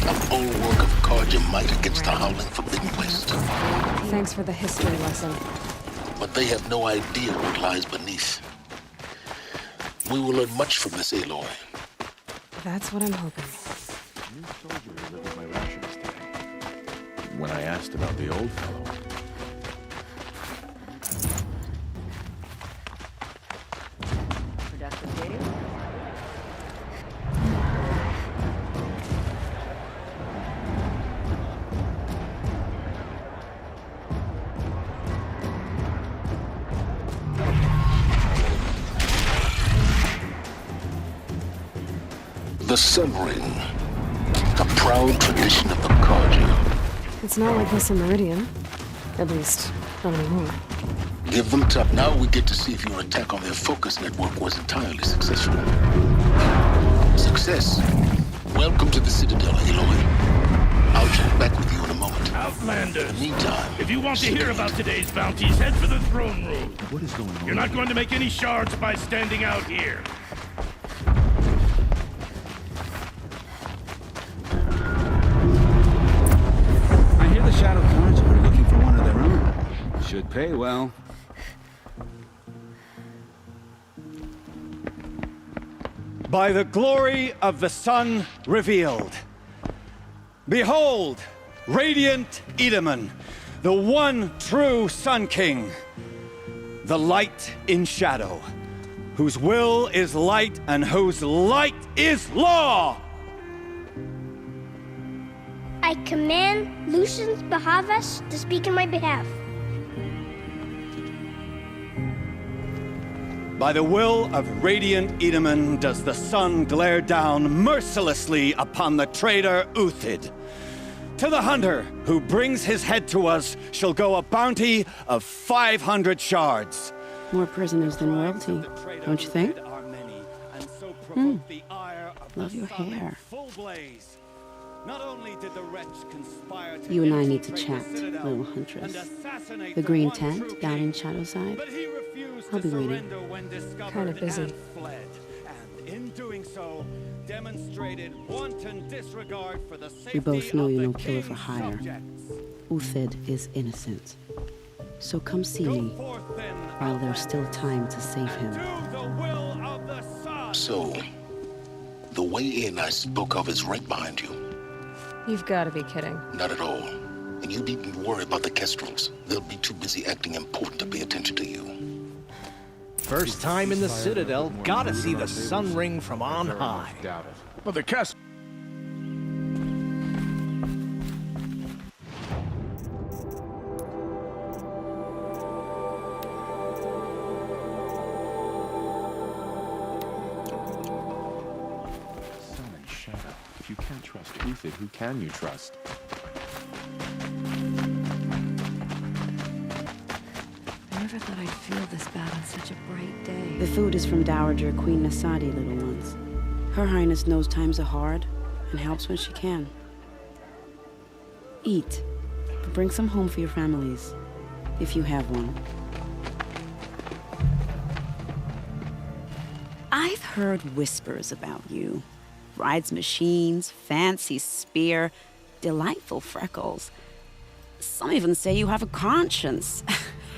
A bulwark of Carja might against the howling Forbidden West. Thanks for the history lesson. But they have no idea what lies beneath. We will learn much from this Aloy. That's what I'm hoping. New soldier delivered my rations today. When I asked about the old fellow, Productive day. The Sun Ring. A proud tradition of the Carja. It's not like this in Meridian. At least, not anymore. Give them time. Now we get to see if your attack on their focus network was entirely successful. Success. Welcome to the Citadel, Aloy. I'll check back with you in a moment. Outlanders! In the meantime, If you want to hear about today's bounties, head for the throne room. what is going on? You're not going to make any shards by standing out here. I hear the Shadow Carja are looking for one of their own. Should pay well. By the glory of the sun revealed. Behold, radiant Edaman, the one true Sun King. The light in shadow, whose will is light and whose light is law! I command Lucius Bahavas to speak in my behalf. By the will of radiant Edaman does the sun glare down mercilessly upon the traitor Uthid. To the hunter who brings his head to us shall go a bounty of 500 shards. More prisoners than royalty, don't you think? Love your hair. Not only did the wretch conspire to You and I enter need to the chat, Citadel little huntress. and assassinate The green one tent true down king, in Shadowside. but he refused I'll to be waiting. surrender when discovered Kinda busy. and fled. And in doing so, demonstrated wanton disregard for the safety We both know of you're the no killer for king's hire. subjects. Uthid is innocent. So come see Go me forth then, while there's still time to save him. do the will of the sun. so the way in I spoke of is right behind you. You've got to be kidding. Not at all. And you needn't worry about the Kestrels. They'll be too busy acting important to pay attention to you. First time in the Citadel, gotta see the Sun Ring from on high. Doubt it. But the cast... Sun and Shadow. If you can't trust Uthid, who can you trust? I never thought I'd feel this bad on such a bright day. The food is from Dowager Queen Nasadi, little ones. Her Highness knows times are hard and helps when she can. Eat, but bring some home for your families, if you have one. I've heard whispers about you. Rides machines, fancy spear, delightful freckles. Some even say you have a conscience.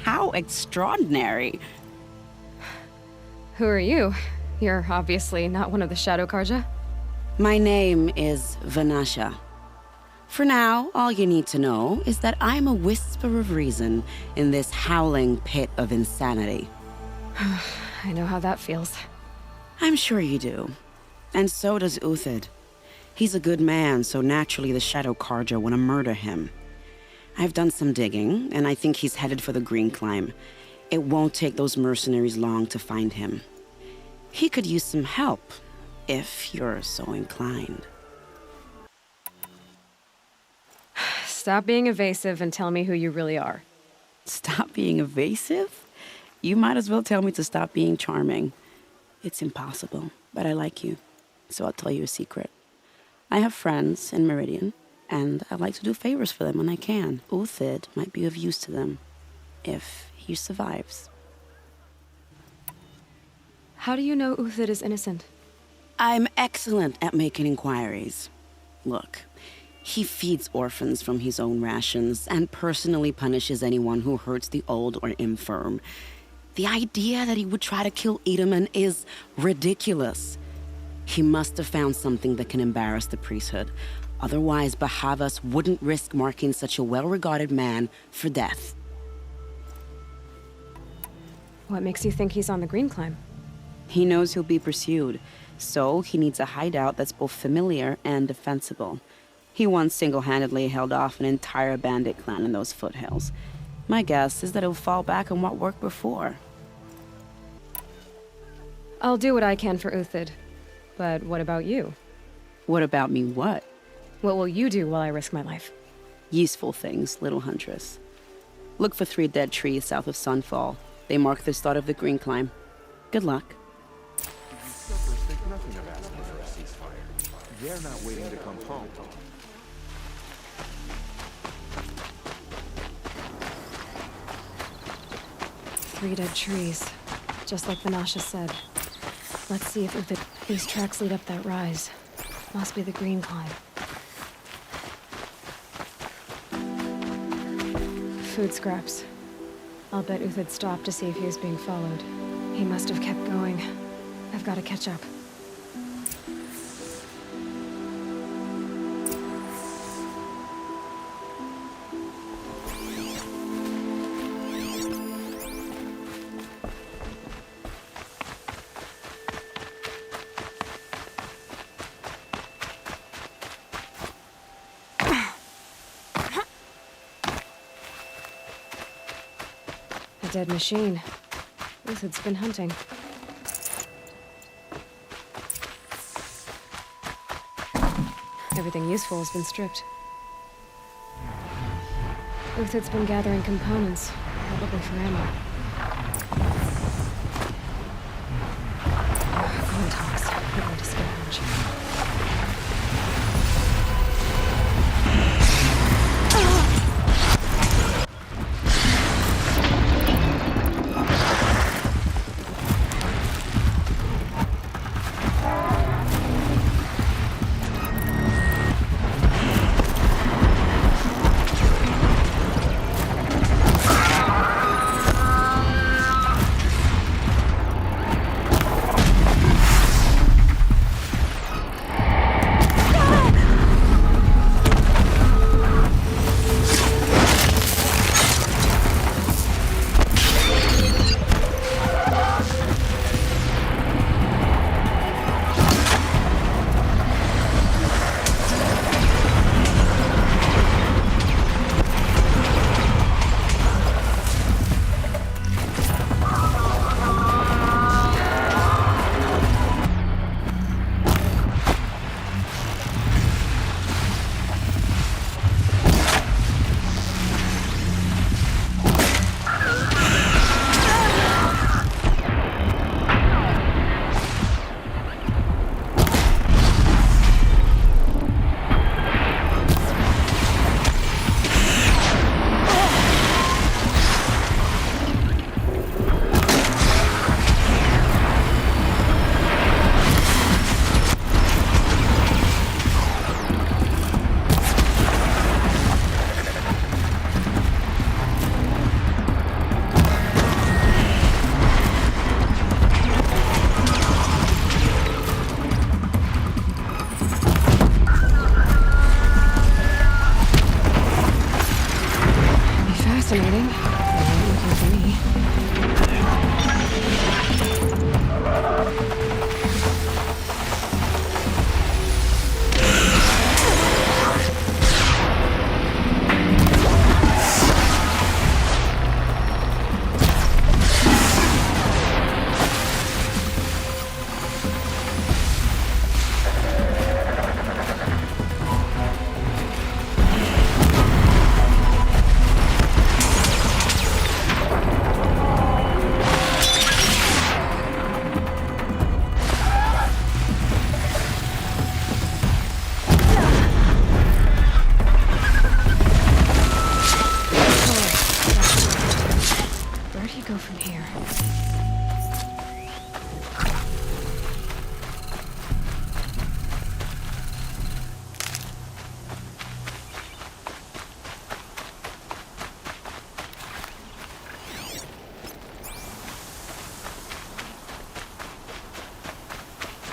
How extraordinary. Who are you? You're obviously not one of the Shadow Carja. My name is Vanasha. For now, all you need to know is that I'm a whisper of reason in this howling pit of insanity. I know how that feels. I'm sure you do. And so does Uthid. He's a good man, so naturally the Shadow Carja want to murder him. I've done some digging, and I think he's headed for the Green Climb. It won't take those mercenaries long to find him. He could use some help, if you're so inclined. Stop being evasive and tell me who you really are. Stop being evasive? You might as well tell me to stop being charming. It's impossible, but I like you, so I'll tell you a secret. I have friends in Meridian, and I like to do favors for them when I can. Uthid might be of use to them, if he survives. How do you know Uthid is innocent? I'm excellent at making inquiries. Look, he feeds orphans from his own rations and personally punishes anyone who hurts the old or infirm. The idea that he would try to kill Edelman is ridiculous. He must have found something that can embarrass the priesthood. Otherwise, Bahavas wouldn't risk marking such a well-regarded man for death. What makes you think he's on the Green Climb? He knows he'll be pursued, so he needs a hideout that's both familiar and defensible. He once single-handedly held off an entire bandit clan in those foothills. My guess is that he'll fall back on what worked before. I'll do what I can for Uthid. But what about you? What about me what? What will you do while I risk my life? Useful things, little huntress. Look for 3 dead trees south of Sunfall. They mark the start of the Green Climb. Good luck. Think nothing of asking for a ceasefire. They're not waiting to come home. 3 dead trees. Just like Vanasha said. Let's see if these tracks lead up that rise. Must be the Green Climb. Food scraps. I'll bet Uthid stopped to see if he was being followed. He must have kept going. I've got to catch up. A dead machine. Uthid's been hunting. Everything useful has been stripped. Uthid's been gathering components, probably for ammo. Go on, Thomas. We're going to scavenge.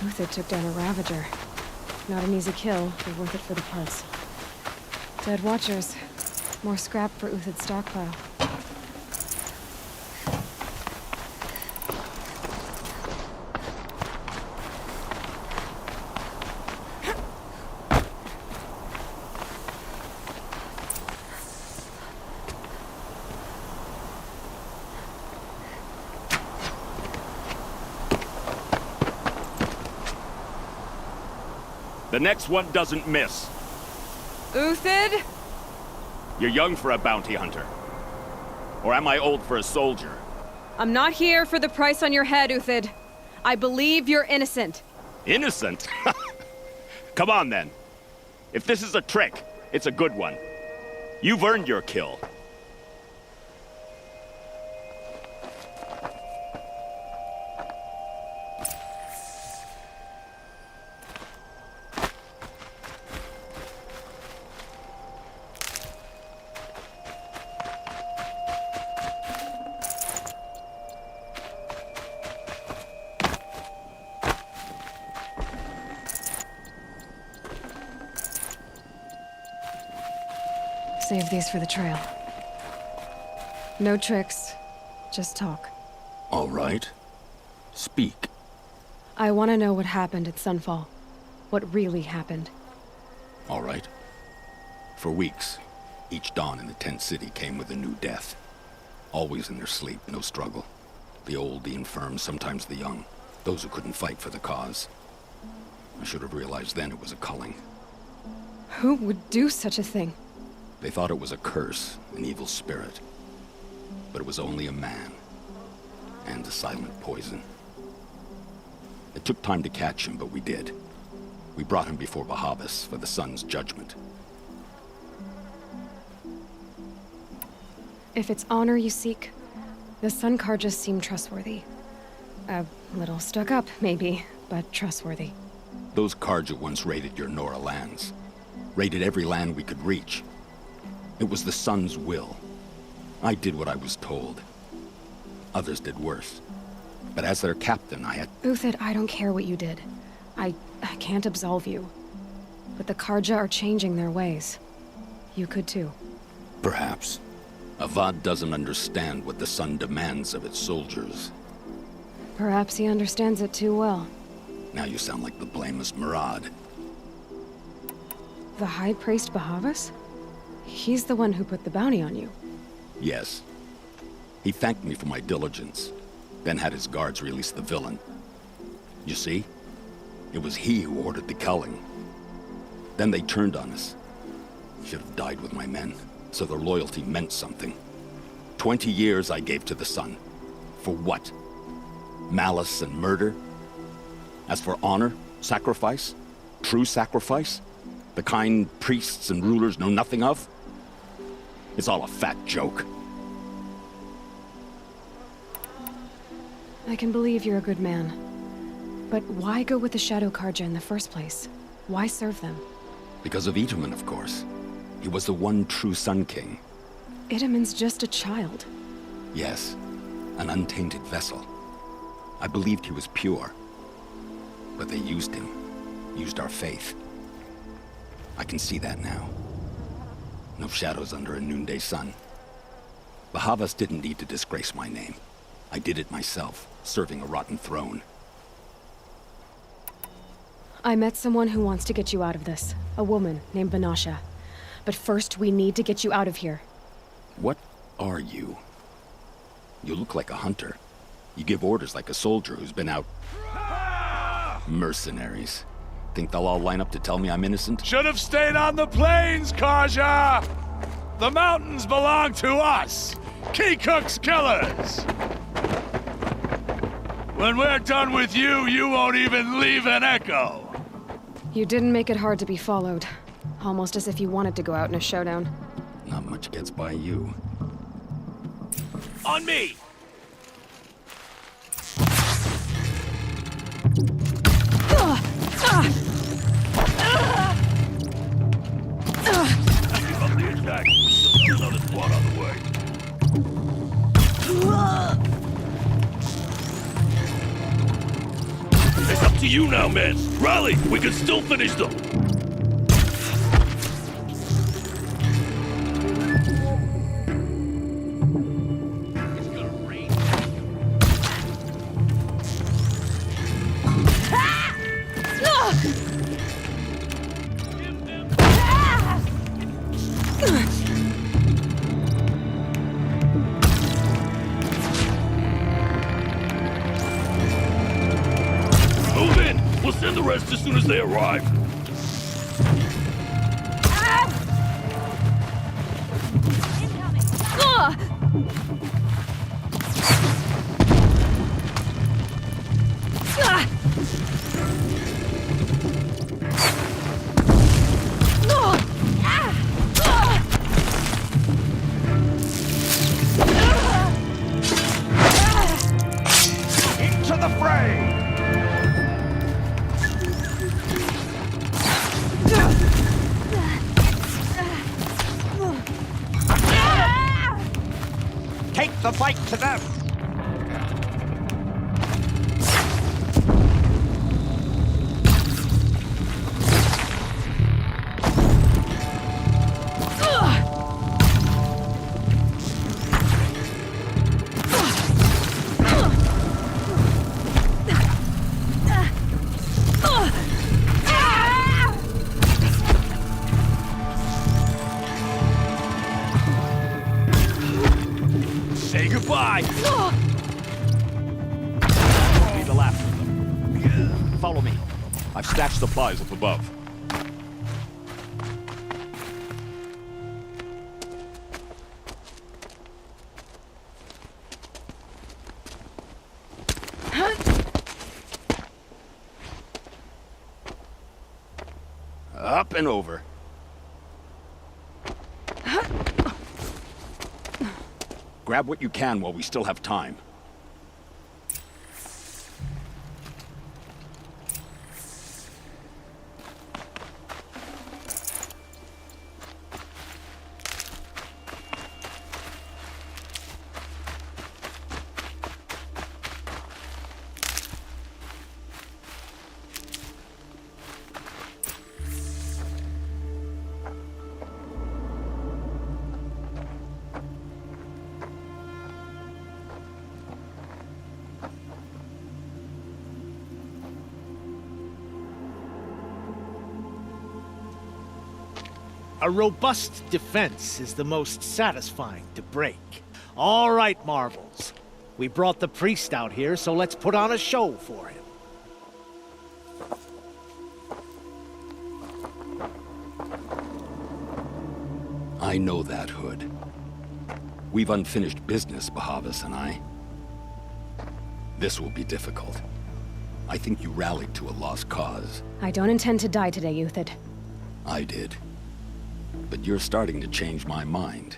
Uthid took down a Ravager. Not an easy kill, but worth it for the parts. Dead Watchers. More scrap for Uthid's stockpile. The next one doesn't miss. Uthid? You're young for a bounty hunter. Or am I old for a soldier? I'm not here for the price on your head, Uthid. I believe you're innocent. Innocent? Come on, then. If this is a trick, it's a good one. You've earned your kill. Save these for the trail. No tricks, just talk. All right. Speak. I want to know what happened at Sunfall. What really happened. All right. For weeks, each dawn in the tent city came with a new death. Always in their sleep, no struggle. The old, the infirm, sometimes the young. Those who couldn't fight for the cause. I should have realized then it was a culling. Who would do such a thing? They thought it was a curse, an evil spirit. But it was only a man. And a silent poison. It took time to catch him, but we did. We brought him before Bahavas for the sun's judgment. If it's honor you seek, the Sun Karjas seem trustworthy. A little stuck up, maybe, but trustworthy. Those Karja once raided your Nora lands. Raided every land we could reach. It was the Sun's will. I did what I was told. Others did worse. But as their captain, I had... Uthid, I don't care what you did. I can't absolve you. But the Karja are changing their ways. You could too. Perhaps. Avad doesn't understand what the Sun demands of its soldiers. Perhaps he understands it too well. Now you sound like the blameless Murad. The High Priest Bahavas? He's the one who put the bounty on you. Yes. He thanked me for my diligence, then had his guards release the villain. You see? It was he who ordered the culling. Then they turned on us. Should have died with my men, so their loyalty meant something. 20 years I gave to the Sun. For what? Malice and murder? As for honor, sacrifice, true sacrifice, the kind priests and rulers know nothing of? It's all a fat joke. I can believe you're a good man. But why go with the Shadow Karja in the first place? Why serve them? Because of Itamen, of course. He was the one true Sun King. Itamen's just a child. Yes, an untainted vessel. I believed he was pure. But they used him. Used our faith. I can see that now. No shadows under a noonday sun. Bahavas didn't need to disgrace my name. I did it myself, serving a rotten throne. I met someone who wants to get you out of this. A woman named Banasha. But first, we need to get you out of here. What are you? You look like a hunter. You give orders like a soldier who's been out... Mercenaries. Think they'll all line up to tell me I'm innocent? Should have stayed on the plains, Karja! The mountains belong to us! Keekook's killers! When we're done with you, you won't even leave an echo! You didn't make it hard to be followed. Almost as if you wanted to go out in a showdown. Not much gets by you. On me! Keep up the attack. Another squad on the way. It's up to you now, man. Rally! We can still finish them! Move in! We'll send the rest as soon as they arrive. Into the fray! Take the fight to them! Say goodbye! Be the last of them. Follow me. I've stashed supplies up above. Up and over. Grab what you can while we still have time. A robust defense is the most satisfying to break. All right, Marvels. We brought the priest out here, so let's put on a show for him. I know that, Hood. We've unfinished business, Bahavas and I. This will be difficult. I think you rallied to a lost cause. I don't intend to die today, Uthid. I did. But you're starting to change my mind.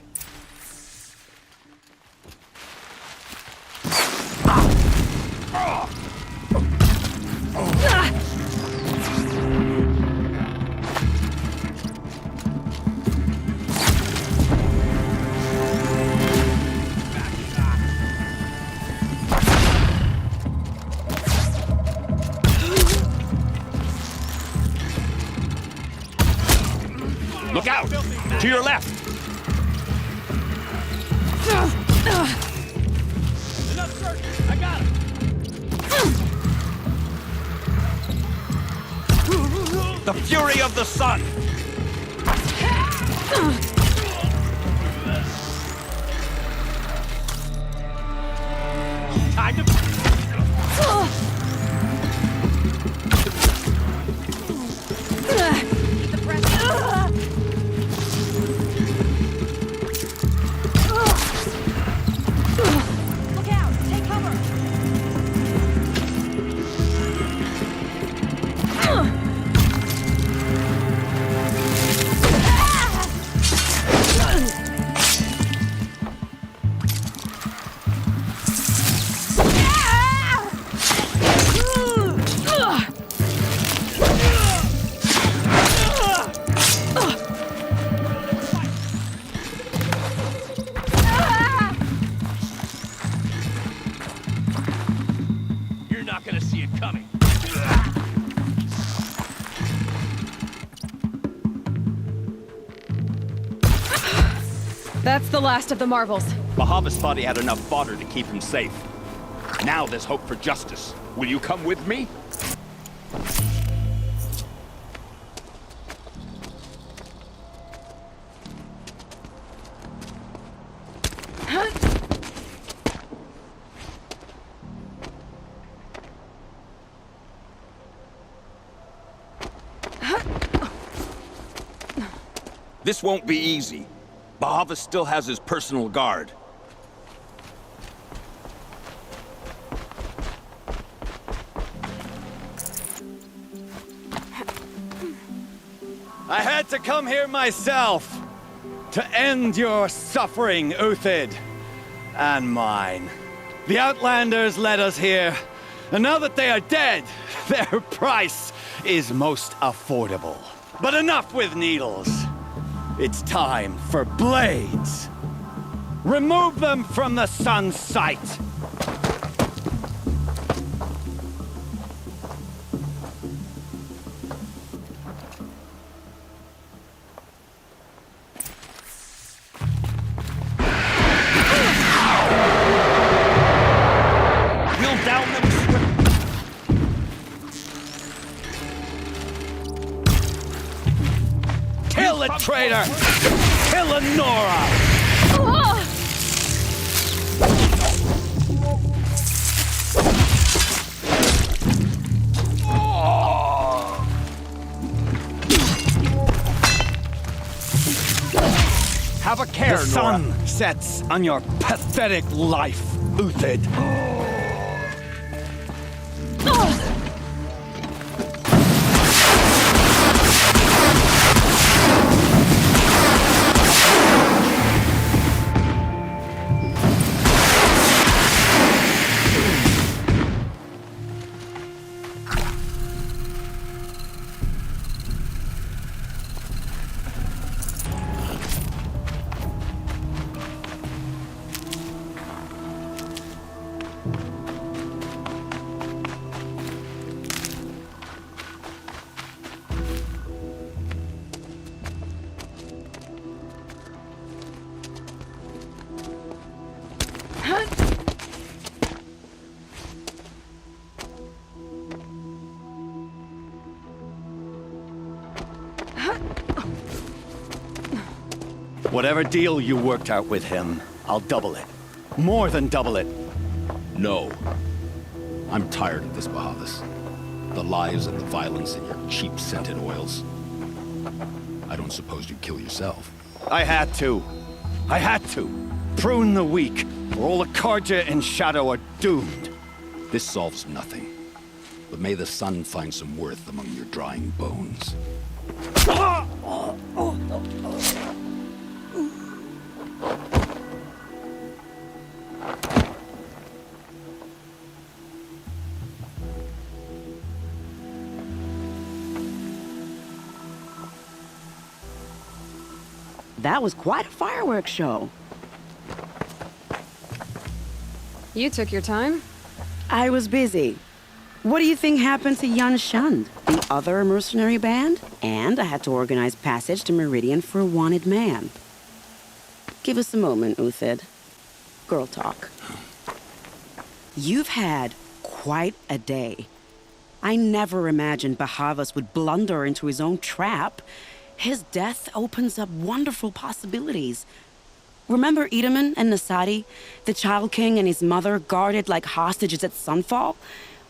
Look out! To your left! Enough search! I got him! The fury of the sun! Time to... You're not gonna see it coming. That's the last of the Marvels. Bahavas thought he had enough fodder to keep him safe. Now there's hope for justice. Will you come with me? This won't be easy. Bahavas still has his personal guard. I had to come here myself to end your suffering, Uthid, and mine. The Outlanders led us here, and now that they are dead, their price is most affordable. But enough with needles. It's time for blades. Remove them from the sun's sight. We'll down them. Kill the traitor! Kill Nora! Have a care, The sun sets on your pathetic life, Uthid. Whatever deal you worked out with him, I'll double it. More than double it. No. I'm tired of this, Bahavas. The lies and the violence and your cheap scented oils. I don't suppose you'd kill yourself. I had to. I had to. Prune the weak, or all the Carja in Shadow are doomed. This solves nothing. But may the sun find some worth among your drying bones. That was quite a fireworks show. You took your time? I was busy. What do you think happened to Yan Shund, the other mercenary band? And I had to organize passage to Meridian for a wanted man. Give us a moment, Uthid. Girl talk. You've had quite a day. I never imagined Bahavas would blunder into his own trap. His death opens up wonderful possibilities. Remember Edaman and Nasadi, the Child King and his mother guarded like hostages at Sunfall?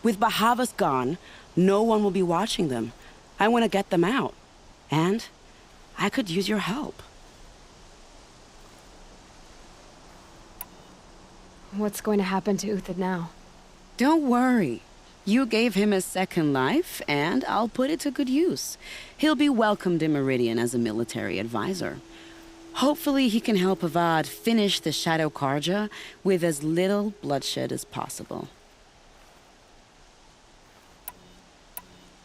With Bahavas gone, no one will be watching them. I want to get them out. And I could use your help. What's going to happen to Uthid now? Don't worry. You gave him a second life, and I'll put it to good use. He'll be welcomed in Meridian as a military advisor. Hopefully he can help Avad finish the Shadow Carja with as little bloodshed as possible.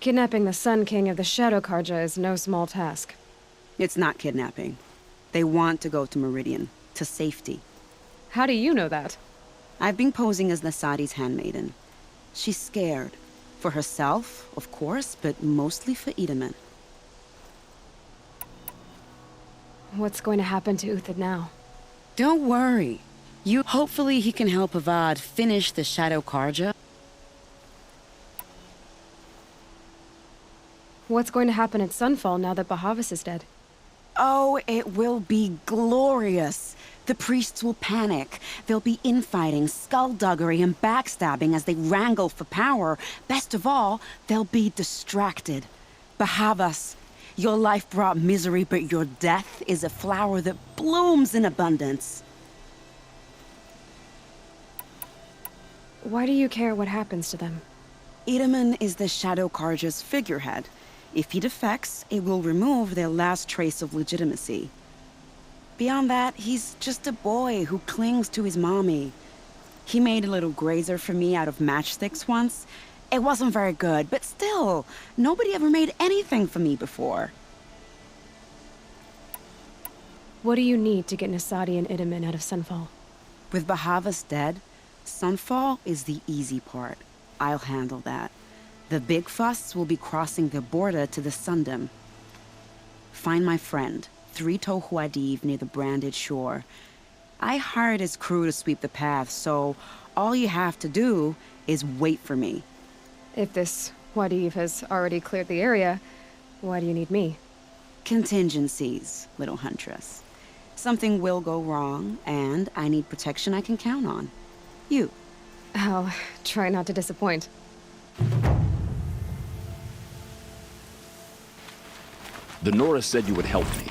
Kidnapping the Sun King of the Shadow Carja is no small task. It's not kidnapping. They want to go to Meridian, to safety. How do you know that? I've been posing as Nasadi's handmaiden. She's scared. For herself, of course, but mostly for Edaman. What's going to happen to Uthid now? Don't worry. Hopefully he can help Avad finish the Shadow Karja. What's going to happen at Sunfall now that Bahavas is dead? Oh, it will be glorious. The priests will panic. There'll be infighting, skullduggery, and backstabbing as they wrangle for power. Best of all, they'll be distracted. Bahavas, your life brought misery, but your death is a flower that blooms in abundance. Why do you care what happens to them? Itamen is the Shadow Karja's figurehead. If he defects, it will remove their last trace of legitimacy. Beyond that, he's just a boy who clings to his mommy. He made a little grazer for me out of matchsticks once. It wasn't very good, but still, nobody ever made anything for me before. What do you need to get Nasadi and Itamen out of Sunfall? With Bahavas dead, Sunfall is the easy part. I'll handle that. The big fuss will be crossing the border to the Sundom. Find my friend, 3 Tohuadiv near the branded shore. I hired his crew to sweep the path, so all you have to do is wait for me. If this Wadiv has already cleared the area, why do you need me? Contingencies, little huntress. Something will go wrong, and I need protection I can count on. You. I'll try not to disappoint. The Nora said you would help me.